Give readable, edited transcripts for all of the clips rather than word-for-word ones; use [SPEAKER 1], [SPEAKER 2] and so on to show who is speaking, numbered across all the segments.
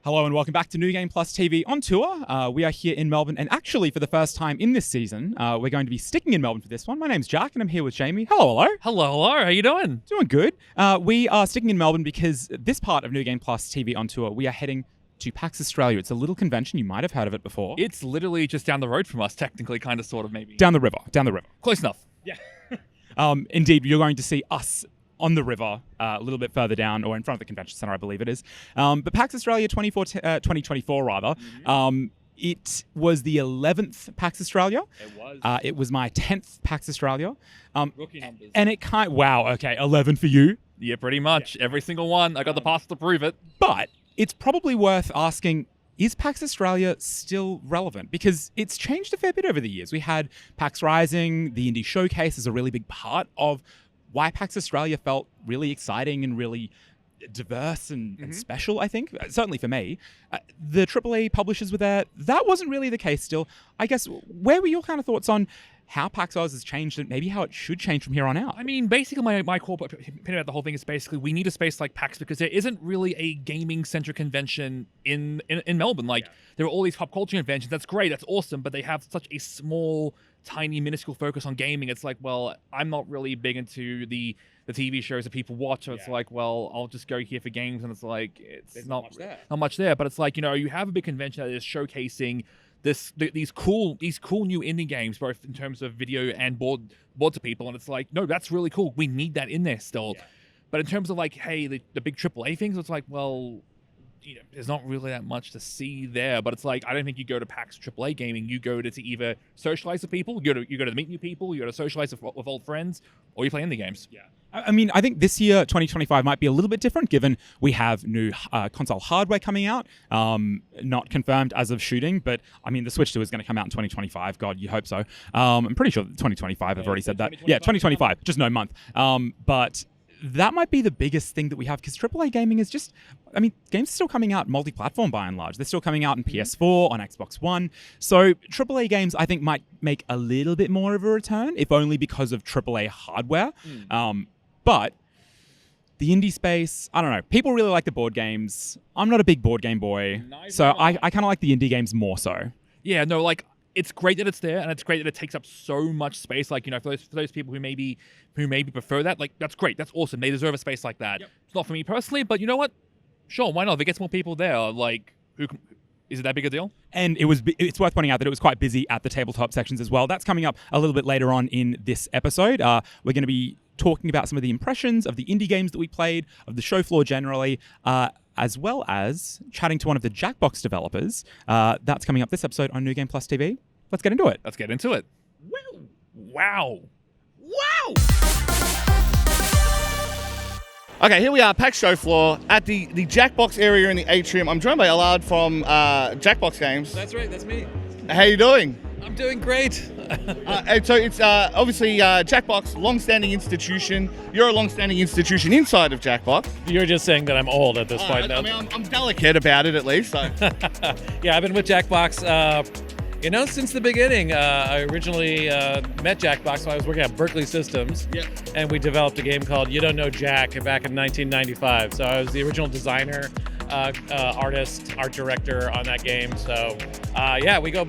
[SPEAKER 1] Hello and welcome back to New Game Plus TV on tour. We are here in Melbourne, and actually for the first time in this season, we're going to be sticking in Melbourne for this one. My name's Jack and I'm here with Jamie. Hello.
[SPEAKER 2] Hello, how you doing?
[SPEAKER 1] Doing good. We are sticking in Melbourne because this part of New Game Plus TV on tour, we are heading to PAX Australia. It's a little convention. You might have heard of it before.
[SPEAKER 2] It's literally just down the road from us, technically, kind of, sort of, maybe.
[SPEAKER 1] Down the river.
[SPEAKER 2] Close enough.
[SPEAKER 1] Yeah. Indeed, you're going to see us on the river, a little bit further down, or in front of the convention centre, I believe it is. But PAX Australia 2024, rather.
[SPEAKER 2] Mm-hmm.
[SPEAKER 1] It was the 11th PAX Australia.
[SPEAKER 2] It was.
[SPEAKER 1] It was my 10th PAX Australia.
[SPEAKER 2] Rookie numbers.
[SPEAKER 1] And it wow, okay, 11 for you.
[SPEAKER 2] Yeah, pretty much. Yeah. Every single one. I got the pass to prove it.
[SPEAKER 1] But it's probably worth asking, is PAX Australia still relevant? Because it's changed a fair bit over the years. We had PAX Rising, the Indie Showcase is a really big part of why PAX Australia felt really exciting and really diverse and special, I think. Certainly for me. The AAA publishers were there. That wasn't really the case still. I guess, where were your kind of thoughts on how PAX Oz has changed and maybe how it should change from here on out?
[SPEAKER 2] I mean, basically my core opinion about the whole thing is basically we need a space like PAX because there isn't really a gaming-centric convention in Melbourne. Like, there are all these pop culture conventions. That's great. That's awesome. But they have such a small, tiny, minuscule focus on gaming. It's like, well, I'm not really big into the TV shows that people watch. So it's like, well, I'll just go here for games. And it's like, it's not much there. But it's like, you have a big convention that is showcasing these cool new indie games, both in terms of video and board to people, and it's like, no, that's really cool. We need that in there still. Yeah. But in terms of like, hey, the big AAA things, it's like, well, there's not really that much to see there. But it's like, I don't think you go to PAX AAA gaming. You go to either socialize with people, you go to meet new people, you go to socialize with old friends, or you play indie games.
[SPEAKER 1] Yeah. I mean, I think this year, 2025, might be a little bit different given we have new console hardware coming out. Not confirmed as of shooting, but I mean, the Switch 2 is going to come out in 2025. God, you hope so. I'm pretty sure 2025, I've already said that. Yeah, 2025, just no month. But that might be the biggest thing that we have because AAA gaming is just, I mean, games are still coming out multi-platform by and large. They're still coming out on PS4, on Xbox One. So AAA games, I think, might make a little bit more of a return, if only because of AAA hardware. But the indie space, I don't know. People really like the board games. I'm not a big board game boy. So I kind of like the indie games more so.
[SPEAKER 2] Yeah, no, like, it's great that it's there, and it's great that it takes up so much space. Like, for those people who maybe prefer that, like, that's great. That's awesome. They deserve a space like that. Yep. It's not for me personally, but you know what? Sure, why not? If it gets more people there, like, is it that big a deal? And
[SPEAKER 1] it's worth pointing out that it was quite busy at the tabletop sections as well. That's coming up a little bit later on in this episode. We're going to be talking about some of the impressions of the indie games that we played, of the show floor generally, as well as chatting to one of the Jackbox developers. That's coming up this episode on New Game Plus TV. Let's get into it.
[SPEAKER 2] Wow.
[SPEAKER 3] Okay, here we are, PAX show floor at the Jackbox area in the atrium. I'm joined by Allard from Jackbox Games.
[SPEAKER 4] That's right, that's me.
[SPEAKER 3] How you doing?
[SPEAKER 4] I'm doing great.
[SPEAKER 3] And so it's obviously Jackbox, long-standing institution. You're a long-standing institution inside of Jackbox.
[SPEAKER 4] You're just saying that I'm old at this point.
[SPEAKER 3] I mean, I'm delicate about it at least. So.
[SPEAKER 4] Yeah, I've been with Jackbox, since the beginning. I originally met Jackbox when I was working at Berkeley Systems.
[SPEAKER 3] Yep.
[SPEAKER 4] And we developed a game called You Don't Know Jack back in 1995. So I was the original designer, artist, art director on that game. So yeah, we go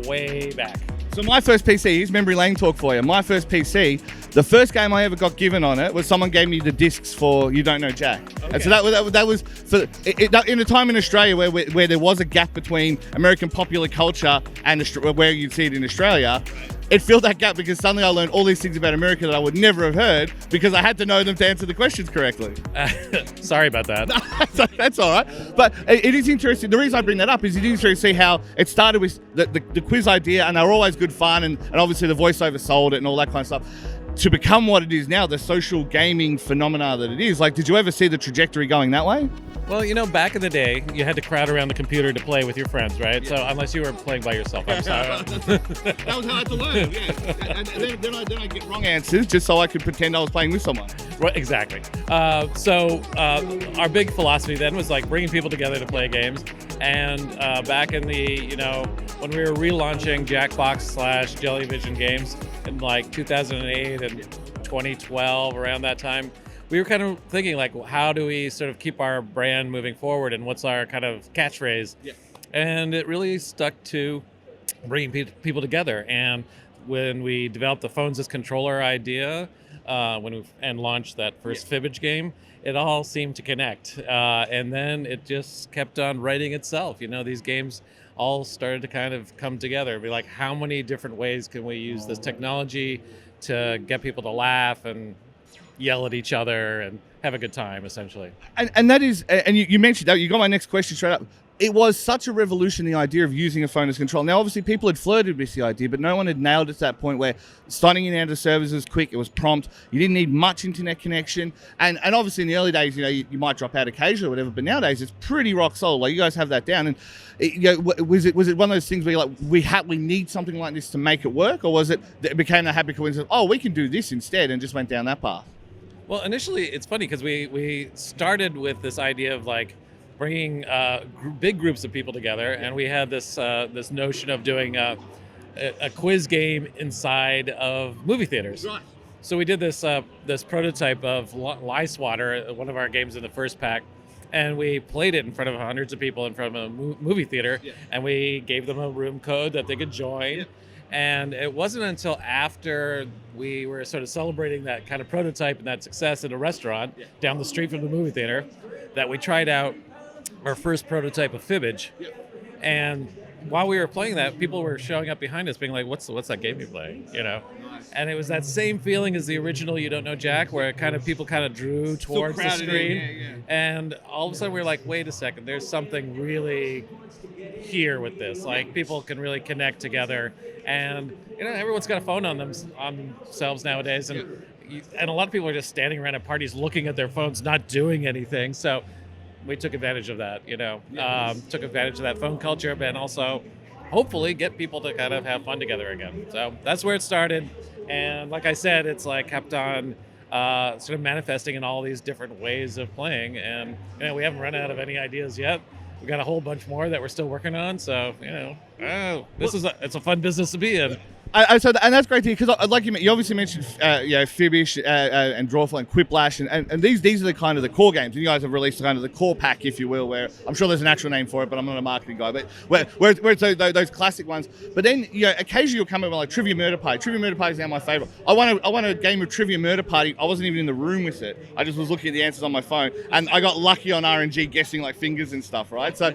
[SPEAKER 4] way back.
[SPEAKER 3] So my first PC, here's memory lane talk for you. My first PC, the first game I ever got given on it was someone gave me the discs for You Don't Know Jack. Okay. And so that was for in a time in Australia where there was a gap between American popular culture and where you'd see it in Australia. It filled that gap because suddenly I learned all these things about America that I would never have heard because I had to know them to answer the questions correctly.
[SPEAKER 4] Sorry about that.
[SPEAKER 3] That's all right. But it is interesting. The reason I bring that up is it is interesting to see how it started with the quiz idea, and they were always good fun, and obviously the voiceover sold it and all that kind of stuff. To become what it is now, the social gaming phenomena that it is. Like, did you ever see the trajectory going that way?
[SPEAKER 4] Well, back in the day, you had to crowd around the computer to play with your friends, right? Yeah. So unless you were playing by yourself, I'm sorry.
[SPEAKER 3] That was how I had to learn, yeah. And then I get wrong answers just so I could pretend I was playing with someone.
[SPEAKER 4] Right, exactly. So our big philosophy then was like bringing people together to play games. And back in the, when we were relaunching Jackbox / Jellyvision games in like 2008 and 2012, around that time, we were kind of thinking like, how do we sort of keep our brand moving forward, and what's our kind of catchphrase? Yeah. And it really stuck to bringing people together. And when we developed the phones as controller idea, and launched that first Fibbage game, it all seemed to connect. And then it just kept on writing itself. These games all started to kind of come together. Be like, how many different ways can we use this technology to get people to laugh and yell at each other and have a good time, essentially.
[SPEAKER 3] And that is, and you mentioned that, you got my next question straight up. It was such a revolution, the idea of using a phone as control. Now, obviously, people had flirted with the idea, but no one had nailed it to that point where signing in out of servers was quick, it was prompt, you didn't need much internet connection. And obviously, in the early days, you might drop out occasionally or whatever, but nowadays, it's pretty rock solid. Like, you guys have that down. And was it one of those things where you're like, we need something like this to make it work? Or was it that it became a happy coincidence, we can do this instead, and just went down that path?
[SPEAKER 4] Well, initially, it's funny because we started with this idea of like bringing big groups of people together, and we had this notion of doing a quiz game inside of movie theaters. Right. So we did this prototype of Lie Swatter, one of our games in the first pack, and we played it in front of hundreds of people in front of a movie theater, and we gave them a room code that they could join. Yeah. And it wasn't until after we were sort of celebrating that kind of prototype and that success at a restaurant down the street from the movie theater that we tried out our first prototype of Fibbage. And while we were playing that, people were showing up behind us being like, what's that game you play? And it was that same feeling as the original You Don't Know Jack, where people kind of drew towards the screen. And all of a sudden we were like, wait a second, there's something really here with this. Like, people can really connect together. And everyone's got a phone on themselves nowadays, and a lot of people are just standing around at parties looking at their phones, not doing anything. So we took advantage of that, took advantage of that phone culture, but also hopefully get people to kind of have fun together again. So that's where it started. And like I said, it's like kept on sort of manifesting in all these different ways of playing. And we haven't run out of any ideas yet. We got a whole bunch more that we're still working on. So, it's a fun business to be in.
[SPEAKER 3] And that's great to hear, because like you obviously mentioned Fibbage and Drawful and Quiplash, and these are the kind of the core games, and you guys have released kind of the core pack, if you will, where I'm sure there's an actual name for it, but I'm not a marketing guy, but where it's those classic ones. But then occasionally you'll come up with like Trivia Murder Party. Trivia Murder Party is now my favorite. I want a game of Trivia Murder Party. I wasn't even in the room with it. I just was looking at the answers on my phone, and I got lucky on RNG guessing like fingers and stuff, right? So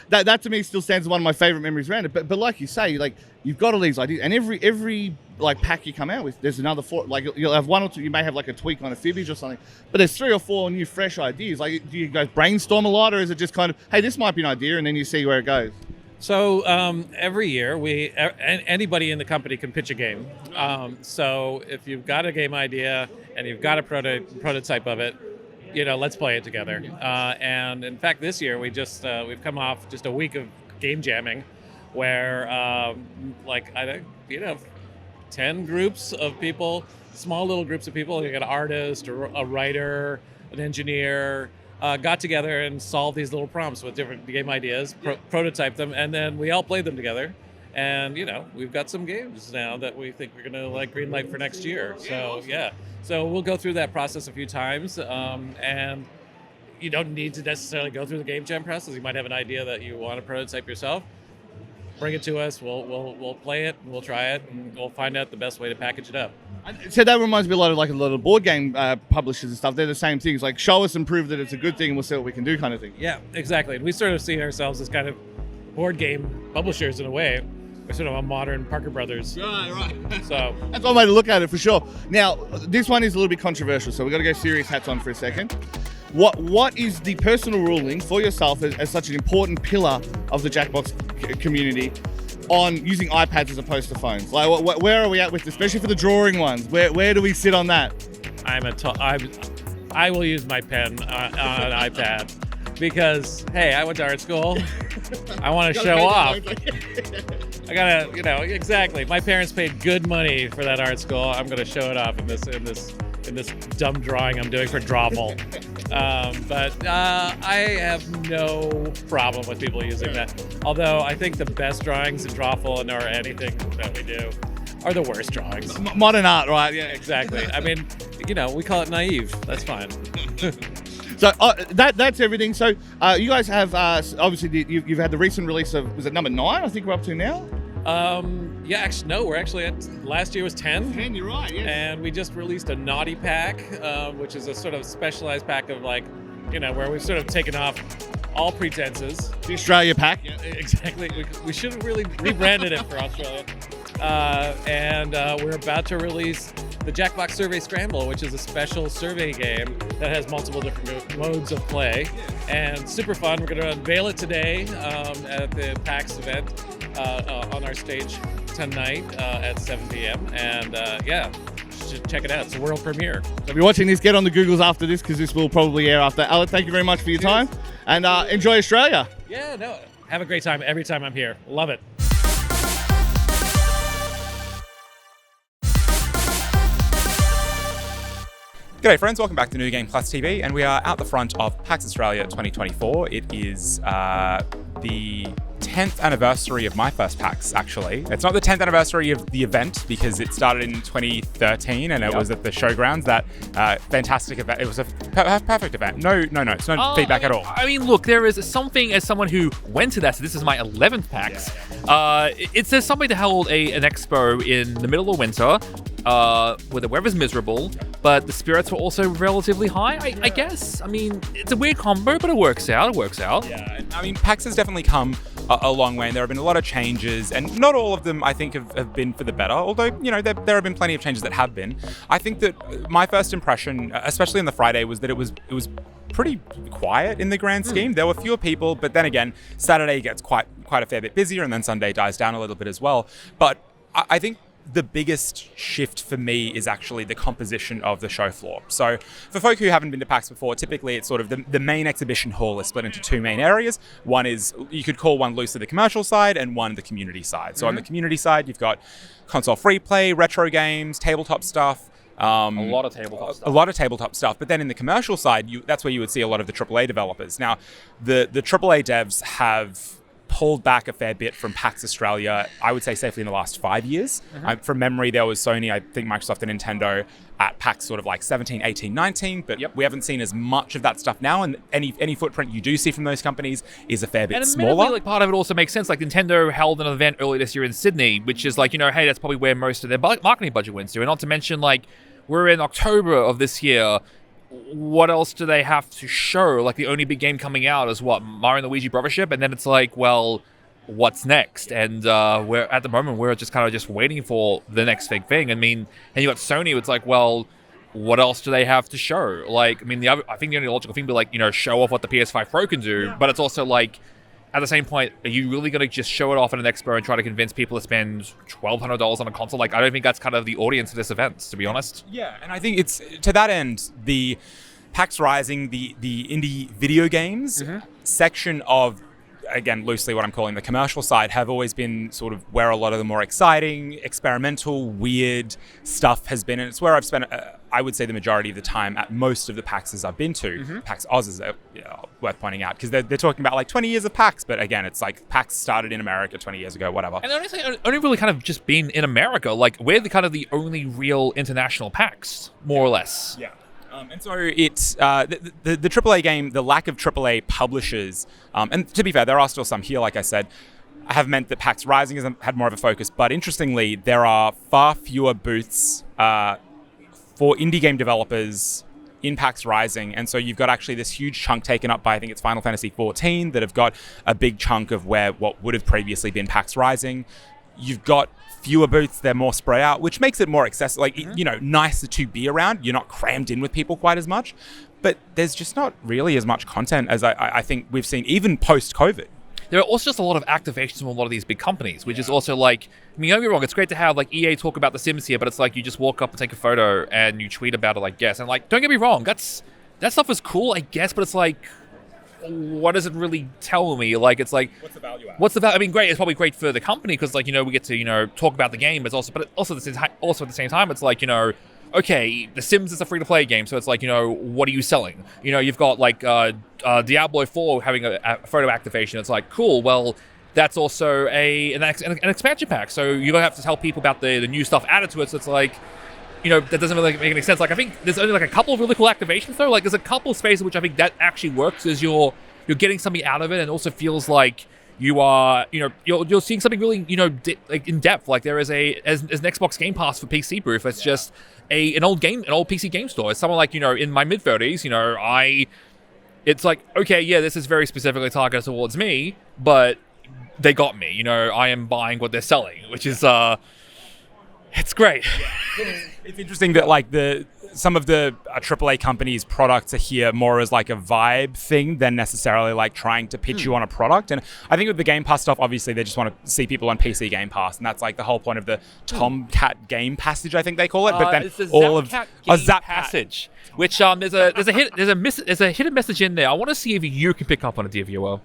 [SPEAKER 3] that to me still stands as one of my favorite memories around it. But like you say, like, you've got all these ideas, and every like pack you come out with, there's another 4. Like, you'll have 1 or 2. You may have like a tweak on a Fibbage or something, but there's 3 or 4 new, fresh ideas. Like, do you guys brainstorm a lot, or is it just kind of, hey, this might be an idea, and then you see where it goes?
[SPEAKER 4] So every year, anybody in the company can pitch a game. So if you've got a game idea and you've got a prototype of it, let's play it together. And in fact, this year we've come off just a week of game jamming, where I think 10 groups of people, small little groups of people. You got an artist, a writer, an engineer, got together and solved these little prompts with different game ideas, prototyped them, and then we all played them together. And we've got some games now that we think we're gonna like green light for next year. So so we'll go through that process a few times, and you don't need to necessarily go through the game jam process. You might have an idea that you want to prototype yourself. Bring it to us. We'll play it. We'll try it, and we'll find out the best way to package it up.
[SPEAKER 3] So that reminds me a lot of board game publishers and stuff. They're the same things. Like, show us and prove that it's a good thing, and we'll see what we can do, kind of thing.
[SPEAKER 4] Yeah, exactly. And we sort of see ourselves as kind of board game publishers in a way. We're sort of a modern Parker Brothers.
[SPEAKER 3] Right.
[SPEAKER 4] So
[SPEAKER 3] that's one way to look at it for sure. Now, this one is a little bit controversial, so we've got to go serious hats on for a second. What is the personal ruling for yourself as such an important pillar of the Jackbox community on using iPads as opposed to phones? Like, where are we at with, especially for the drawing ones? Where do we sit on that?
[SPEAKER 4] I will use my pen on an iPad because, hey, I went to art school. I want to show off. I gotta, exactly. My parents paid good money for that art school. I'm gonna show it off in this dumb drawing I'm doing for Drawful. But I have no problem with people using that. Although I think the best drawings in Drawful and or anything that we do are the worst drawings.
[SPEAKER 3] Modern art, right?
[SPEAKER 4] Yeah, exactly. I mean, we call it naive. That's fine.
[SPEAKER 3] So that's everything. So you guys have obviously you've had the recent release of, was it number 9? I think we're up to now.
[SPEAKER 4] Yeah, actually, no, we're actually at, last year was 10.
[SPEAKER 3] 10, you're right. Yes.
[SPEAKER 4] And we just released a naughty pack, which is a sort of specialized pack of like, where we've sort of taken off all pretenses.
[SPEAKER 3] The Australia pack.
[SPEAKER 4] Yeah, exactly. We should have really rebranded it for Australia. And we're about to release the Jackbox Survey Scramble, which is a special survey game that has multiple different modes of play. And super fun. We're going to unveil it today at the PAX event on our stage tonight at 7 p.m. And yeah, should check it out. It's a world premiere.
[SPEAKER 3] So if you're watching this, get on the Googles after this because this will probably air after. Allard, thank you very much for your time. And enjoy Australia.
[SPEAKER 4] Yeah, no, have a great time every time I'm here. Love it.
[SPEAKER 1] G'day friends, welcome back to New Game Plus TV, and we are out the front of PAX Australia 2024. It is the 10th anniversary of my first PAX, actually. It's not the 10th anniversary of the event because it started in 2013 and it was at the showgrounds. That fantastic event. It was a perfect event. No, it's no feedback at all.
[SPEAKER 2] I mean, look, there is something, as someone who went to that, so this is my 11th PAX, there's something to hold an expo in the middle of winter where the weather's miserable, but the spirits were also relatively high, I guess. I mean, it's a weird combo, but it works out.
[SPEAKER 1] Yeah, I mean, PAX has definitely come a long way, and there have been a lot of changes, and not all of them, I think, have been for the better, although, there have been plenty of changes that have been. I think that my first impression, especially on the Friday, was that it was pretty quiet in the grand scheme. There were fewer people, but then again, Saturday gets quite a fair bit busier, and then Sunday dies down a little bit as well. But I think the biggest shift for me is actually the composition of the show floor. So for folk who haven't been to PAX before, typically it's sort of the main exhibition hall is split into two main areas. One is, you could call one loosely the commercial side and one the community side. So on the community side, you've got console free play, retro games, tabletop stuff.
[SPEAKER 2] A lot of tabletop stuff.
[SPEAKER 1] But then in the commercial side, that's where you would see a lot of the AAA developers. Now, the AAA devs have pulled back a fair bit from PAX Australia, I would say safely in the last 5 years. From memory, there was Sony, I think Microsoft and Nintendo at PAX sort of like 17, 18, 19, but we haven't seen as much of that stuff now, and any footprint you do see from those companies is a fair bit smaller.
[SPEAKER 2] Like, part of it also makes sense. Like, Nintendo held an event earlier this year in Sydney, which is like, hey, that's probably where most of their marketing budget went to. And not to mention, like, we're in October of this year. What else do they have to show? Like, the only big game coming out is what, Mario and Luigi Brothership, and then it's like, well, what's next? And we're at the moment we're just kind of just waiting for the next big thing. I mean, and you got Sony. It's like, well, what else do they have to show? Like, I mean, I think the only logical thing would be like, show off what the PS5 Pro can do. But it's also like, at the same point, are you really going to just show it off at an expo and try to convince people to spend $1,200 on a console? Like, I don't think that's kind of the audience of this event, to be honest.
[SPEAKER 1] Yeah, and I think it's, to that end, the PAX Rising, the indie video games section of, again, loosely what I'm calling the commercial side, have always been sort of where a lot of the more exciting, experimental, weird stuff has been. And it's where I've spent, I would say, the majority of the time at most of the PAXs I've been to. PAX Oz is worth pointing out, because they're talking about like 20 years of PAX, but again, it's like PAX started in America 20 years ago, whatever.
[SPEAKER 2] And honestly, only really kind of just been in America. Like, we're the only real international PAX, more or less.
[SPEAKER 1] Yeah. And so it's the AAA game, the lack of AAA publishers, and to be fair, there are still some here, like I said, have meant that PAX Rising has had more of a focus. But interestingly, there are far fewer booths for indie game developers in PAX Rising. And so you've got actually this huge chunk taken up by, I think it's Final Fantasy XIV, that have got a big chunk of what would have previously been PAX Rising. You've got fewer booths, they're more spread out, which makes it more accessible, like, nicer to be around. You're not crammed in with people quite as much, but there's just not really as much content as I think we've seen, even post-COVID.
[SPEAKER 2] There are also just a lot of activations from a lot of these big companies, which is also like, I mean, don't get me wrong, it's great to have like EA talk about The Sims here, but it's like you just walk up and take a photo and you tweet about it, I guess. And like, don't get me wrong, that stuff is cool, I guess, but it's like, what does it really tell me? Like, it's like,
[SPEAKER 1] what's the value add?
[SPEAKER 2] I mean, great. It's probably great for the company because, like, we get to, talk about the game, but also at the same time, it's like, okay, The Sims is a free-to-play game, so it's like, what are you selling? You've got like Diablo 4 having a photo activation. It's like, cool. Well, that's also an expansion pack, so you're gonna have to tell people about the new stuff added to it. So it's like, that doesn't really make any sense. Like I think there's only like a couple of really cool activations though. Like there's a couple of spaces which I think that actually works, is you're getting something out of it, and also feels like you are, you're seeing something really, like in depth. Like there is as an Xbox Game Pass for PC proof. It's just an old PC game store. It's someone like, in my mid-30s, it's like, okay, yeah, this is very specifically targeted towards me, but they got me. I am buying what they're selling, which is, it's great.
[SPEAKER 1] It's interesting that like some of the AAA companies' products are here more as like a vibe thing than necessarily like trying to pitch you on a product. And I think with the Game Pass stuff, obviously they just want to see people on PC Game Pass, and that's like the whole point of the Tomcat Game Passage, I think they call it. But then
[SPEAKER 2] it's the
[SPEAKER 1] all of
[SPEAKER 2] Zapcat Passage, which there's a hidden message in there. I want to see if you can pick up on it, DVOL.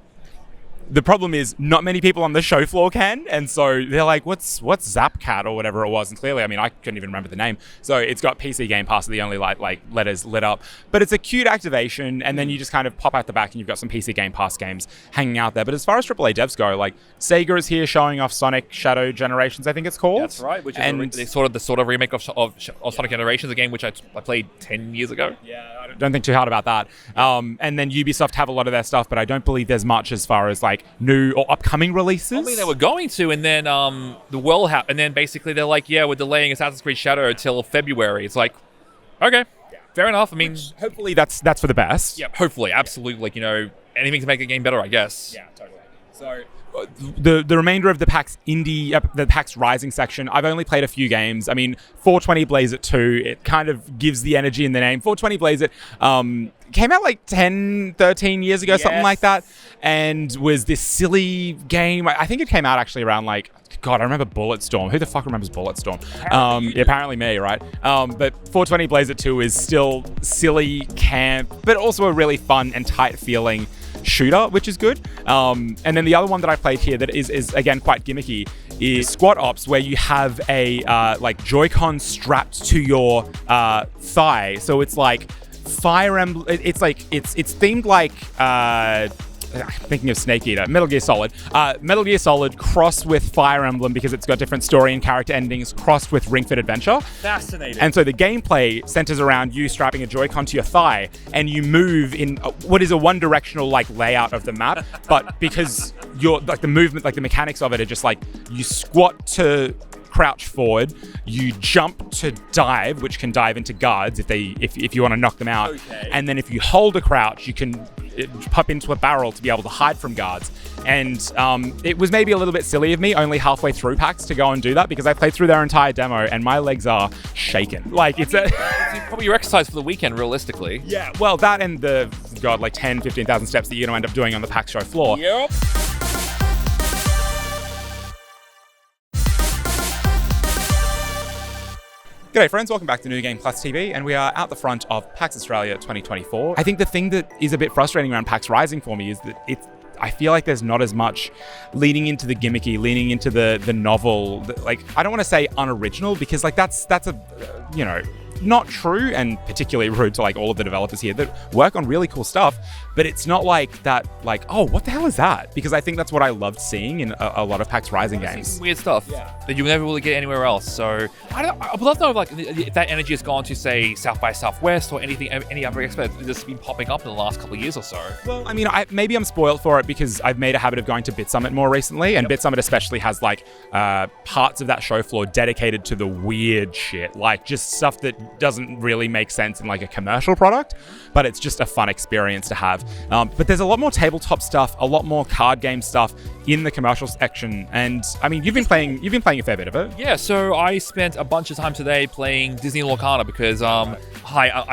[SPEAKER 1] The problem is not many people on the show floor can, and so they're like, what's Zapcat or whatever it was? And clearly, I mean, I couldn't even remember the name. So it's got PC Game Pass, the only like letters lit up. But it's a cute activation, and then you just kind of pop out the back and you've got some PC Game Pass games hanging out there. But as far as AAA devs go, like Sega is here showing off Sonic Shadow Generations, I think it's called.
[SPEAKER 2] That's right, which is the sort of remake of Sonic Generations, a game which I played 10 years ago.
[SPEAKER 1] Yeah, I don't think too hard about that. And then Ubisoft have a lot of their stuff, but I don't believe there's much as far as like new or upcoming releases.
[SPEAKER 2] I mean, they were going to, and then the world happened, and then basically they're like, yeah, we're delaying Assassin's Creed Shadow till February. It's like, okay, fair enough. I mean,
[SPEAKER 1] hopefully that's for the best.
[SPEAKER 2] Yeah, hopefully, absolutely. Like, anything to make the game better, I guess.
[SPEAKER 1] Yeah, totally. So the remainder of the PAX the PAX Rising section, I've only played a few games. I mean, 420 Blaze It 2, it kind of gives the energy in the name. 420 Blaze It came out like 10, 13 years ago, something like that, and was this silly game. I think it came out actually around like, God, I remember Bulletstorm. Who the fuck remembers Bulletstorm? Apparently me, right? But 420 Blaze It 2 is still silly, camp, but also a really fun and tight feeling shooter, which is good. And then the other one that I played here that is again quite gimmicky is Squad Ops, where you have a like Joy-Con strapped to your thigh. So it's like Fire Emblem. It's themed like thinking of Snake Eater, Metal Gear Solid. Metal Gear Solid crossed with Fire Emblem because it's got different story and character endings crossed with Ring Fit Adventure.
[SPEAKER 2] Fascinating.
[SPEAKER 1] And so the gameplay centers around you strapping a Joy-Con to your thigh, and you move in what is a one-directional like layout of the map, but because you're like the movement, like the mechanics of it are just like you squat to crouch forward, you jump to dive, which can dive into guards if you want to knock them out.
[SPEAKER 2] Okay.
[SPEAKER 1] And then if you hold a crouch, you can pop into a barrel to be able to hide from guards. And it was maybe a little bit silly of me only halfway through PAX to go and do that, because I played through their entire demo and my legs are shaken. Like it's
[SPEAKER 2] probably your exercise for the weekend, realistically.
[SPEAKER 1] Yeah, well, that and the 10, 15,000 steps that you're going to end up doing on the PAX show floor.
[SPEAKER 2] Yep.
[SPEAKER 1] G'day friends, welcome back to New Game Plus TV, and we are out the front of PAX Australia 2024. I think the thing that is a bit frustrating around PAX Rising for me is that I feel like there's not as much leaning into the gimmicky, leaning into the novel. Like, I don't want to say unoriginal, because like that's a not true, and particularly rude to like all of the developers here that work on really cool stuff, but it's not like that, like, oh, what the hell is that? Because I think that's what I loved seeing in a lot of PAX Rising games.
[SPEAKER 2] Some weird stuff that you'll never really get anywhere else. So I would love to know if that energy has gone to, say, South by Southwest or any other expo that's been popping up in the last couple of years or so.
[SPEAKER 1] Well, I mean, maybe I'm spoiled for it because I've made a habit of going to Bit Summit more recently, and Bit Summit especially has like parts of that show floor dedicated to the weird shit, like just stuff that doesn't really make sense in like a commercial product, but it's just a fun experience to have. But there's a lot more tabletop stuff, a lot more card game stuff in the commercial section, and I mean, you've been playing a fair bit of it.
[SPEAKER 2] Yeah, so I spent a bunch of time today playing Disney Lorcana because I'm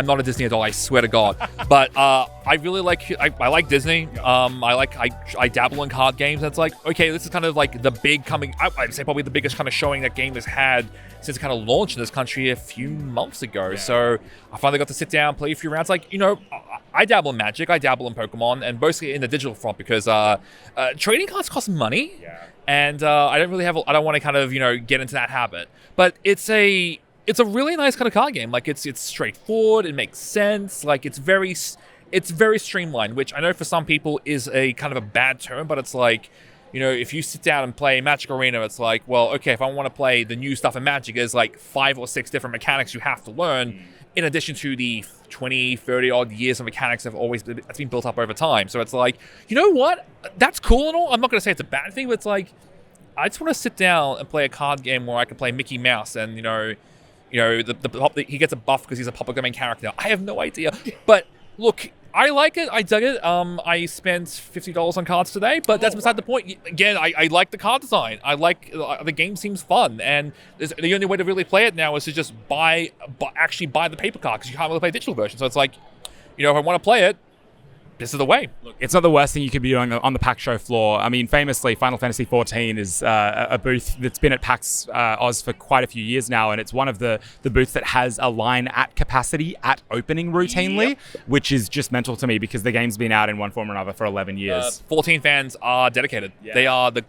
[SPEAKER 2] not a Disney adult, I swear to God, but I really like I like Disney. I dabble in card games. That's like, okay, this is kind of like the big coming. I'd say probably the biggest kind of showing that game has had since it kind of launched in this country a few months ago. Yeah. So I finally got to sit down, play a few rounds. Like, I dabble in Magic, I dabble in Pokemon, and mostly in the digital front because trading cards cost money, and I don't want to kind of get into that habit. But it's a really nice kind of card game. Like it's straightforward, it makes sense. Like it's very streamlined, which I know for some people is a kind of a bad term, but it's like you know, if you sit down and play Magic Arena, it's like, well, okay, if I want to play the new stuff in Magic, there's like 5 or 6 different mechanics you have to learn, in addition to the 20, 30 odd years of mechanics that's been built up over time. So it's like, you know what? That's cool and all. I'm not going to say it's a bad thing, but it's like, I just want to sit down and play a card game where I can play Mickey Mouse and, he gets a buff because he's a public domain character. I have no idea. But look, I like it. I dug it. I spent $50 on cards today, but that's beside the point. Again, I like the card design. I like the game seems fun, and the only way to really play it now is to just actually buy the paper card because you can't really play the digital version. So it's like, if I want to play it, this is the way.
[SPEAKER 1] Look, it's not the worst thing you could be doing on the PAX show floor. I mean, famously, Final Fantasy XIV is a booth that's been at PAX Oz for quite a few years now, and it's one of the booths that has a line at capacity at opening routinely, which is just mental to me because the game's been out in one form or another for 11 years.
[SPEAKER 2] 14 fans are dedicated. Yeah. They are the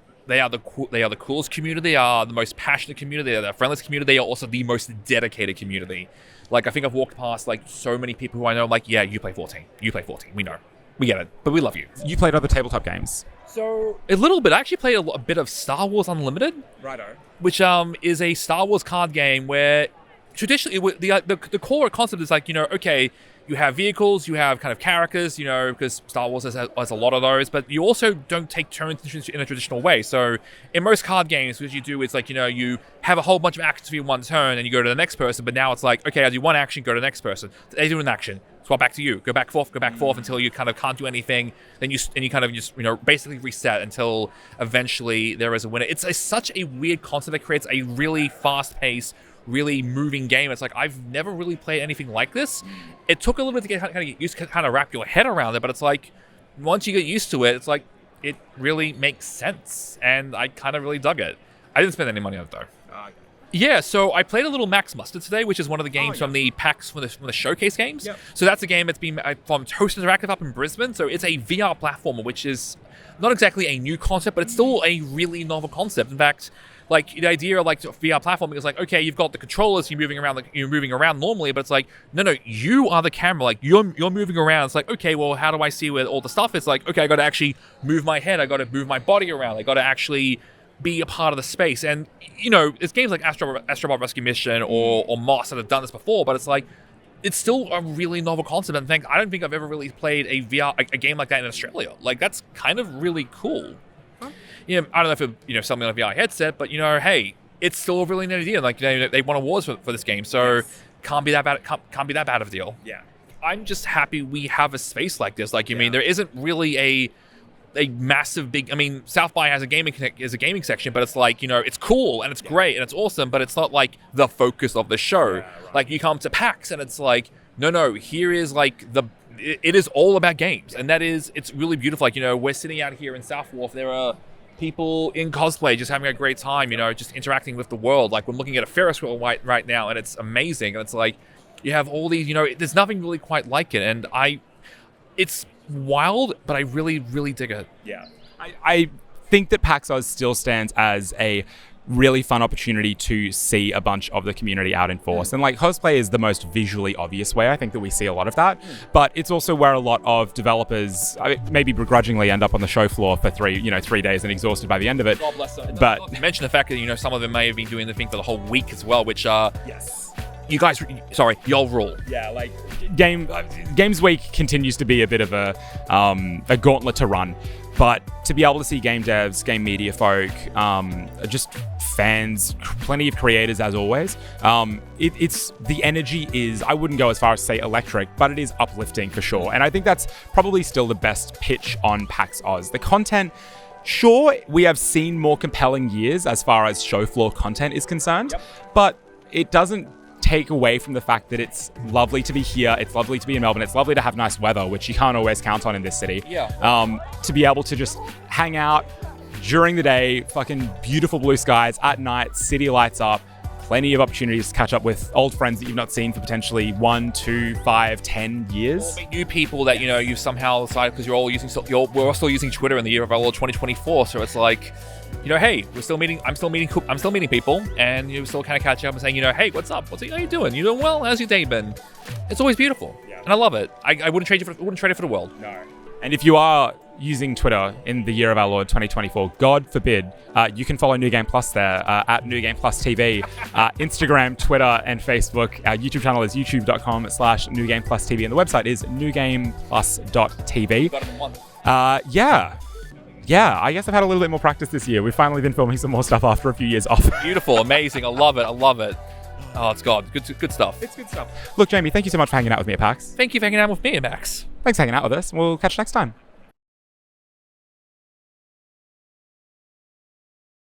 [SPEAKER 2] coolest community. They are the most passionate community. They are the friendliest community. They are also the most dedicated community. Like, I think I've walked past like so many people who I know. Like, yeah, you play 14. You play 14. We know. We get it, but we love you.
[SPEAKER 1] You played other tabletop games.
[SPEAKER 2] So, a little bit. I actually played a bit of Star Wars Unlimited.
[SPEAKER 1] Righto.
[SPEAKER 2] Which is a Star Wars card game where traditionally the core concept is like, okay, you have vehicles, you have kind of characters, because Star Wars has a lot of those, but you also don't take turns in a traditional way. So in most card games, what you do is like, you have a whole bunch of actions for your one turn and you go to the next person, but now it's like, okay, I do one action, go to the next person. They do an action, swap back to you, go back forth until you kind of can't do anything. Then you kind of just, basically reset until eventually there is a winner. It's such a weird concept that creates a really fast-paced, really moving game. It's like, I've never really played anything like this. It took a little bit to get used to kind of wrap your head around it, but it's like, once you get used to it, it's like, it really makes sense, and I kind of really dug it. I didn't spend any money on it, though. Yeah, so I played a little Max Mustard today, which is one of the games from the PAX, from the showcase games. Yep. So that's a game that's been from Toast Interactive up in Brisbane. So it's a VR platformer, which is not exactly a new concept, but it's still a really novel concept. In fact, like, the idea of like VR platforming is like, okay, you've got the controllers, you're moving around normally, but it's like, no, you are the camera, like you're moving around. It's like, okay, well, how do I see where all the stuff is? Like, okay, I got to actually move my head, I got to move my body around, I got to actually be a part of the space. And it's games like Astrobot Rescue Mission or Moss that have done this before, but it's like, it's still a really novel concept. And I don't think I've ever really played a game like that in Australia. Like, that's kind of really cool. I don't know if it, something like a VR headset, but hey, it's still a really neat idea. Like, they won awards for this game, so can't be that bad. Can't be that bad of a deal.
[SPEAKER 1] Yeah,
[SPEAKER 2] I'm just happy we have a space like this. Like, I mean, there isn't really a massive big. I mean, South by has a gaming section, but it's like, it's cool and it's great and it's awesome, but it's not like the focus of the show. Yeah, right. Like, you come to PAX and it's like, no, here is like it is all about games, and it's really beautiful. Like, we're sitting out here in South Wharf. There are people in cosplay just having a great time, just interacting with the world. Like, we're looking at a Ferris wheel right now, and it's amazing. And it's like, you have all these, there's nothing really quite like it. And it's wild, but I really, really dig it.
[SPEAKER 1] Yeah. I think that PAX Oz still stands as a really fun opportunity to see a bunch of the community out in force. And like, cosplay is the most visually obvious way I think that we see a lot of that, but it's also where a lot of developers maybe begrudgingly end up on the show floor for 3 days and exhausted by the end of it.
[SPEAKER 2] God bless them.
[SPEAKER 1] But
[SPEAKER 2] you mentioned the fact that some of them may have been doing the thing for the whole week as well, which
[SPEAKER 1] yes,
[SPEAKER 2] you guys, y'all rule.
[SPEAKER 1] Yeah, like Games Week continues to be a bit of a gauntlet to run. But to be able to see game devs, game media folk, just fans, plenty of creators as always, it's the energy is, I wouldn't go as far as say electric, but it is uplifting for sure. And I think that's probably still the best pitch on PAX Oz. The content, sure, we have seen more compelling years as far as show floor content is concerned, but it doesn't take away from the fact that it's lovely to be here, it's lovely to be in Melbourne, it's lovely to have nice weather, which you can't always count on in this city.
[SPEAKER 2] Yeah.
[SPEAKER 1] To be able to just hang out during the day, fucking beautiful blue skies, at night, city lights up, plenty of opportunities to catch up with old friends that you've not seen for potentially 1, 2, 5, 10 years.
[SPEAKER 2] Or new people that, you've somehow decided, because we're all still using Twitter in the year of our Lord 2024, so it's like, hey, I'm still meeting people, and you still kind of catch up and saying, hey, what's up? How you doing? You doing well? How's your day been? It's always beautiful, and I love it. I wouldn't trade it for the world.
[SPEAKER 1] No. And if you are using Twitter in the year of our Lord 2024, God forbid, you can follow New Game Plus there at New Game Plus TV. Instagram, Twitter, and Facebook. Our YouTube channel is youtube.com/New Game Plus TV, and the website is newgameplus.tv.
[SPEAKER 2] Got it in one.
[SPEAKER 1] Yeah, I guess I've had a little bit more practice this year. We've finally been filming some more stuff after a few years off.
[SPEAKER 2] Beautiful, amazing. I love it. Oh, it's God. Good stuff.
[SPEAKER 1] It's good stuff. Look, Jamie, thank you so much for hanging out with me at PAX.
[SPEAKER 2] Thank you for hanging out with me, Max.
[SPEAKER 1] Thanks for hanging out with us. We'll catch you next time.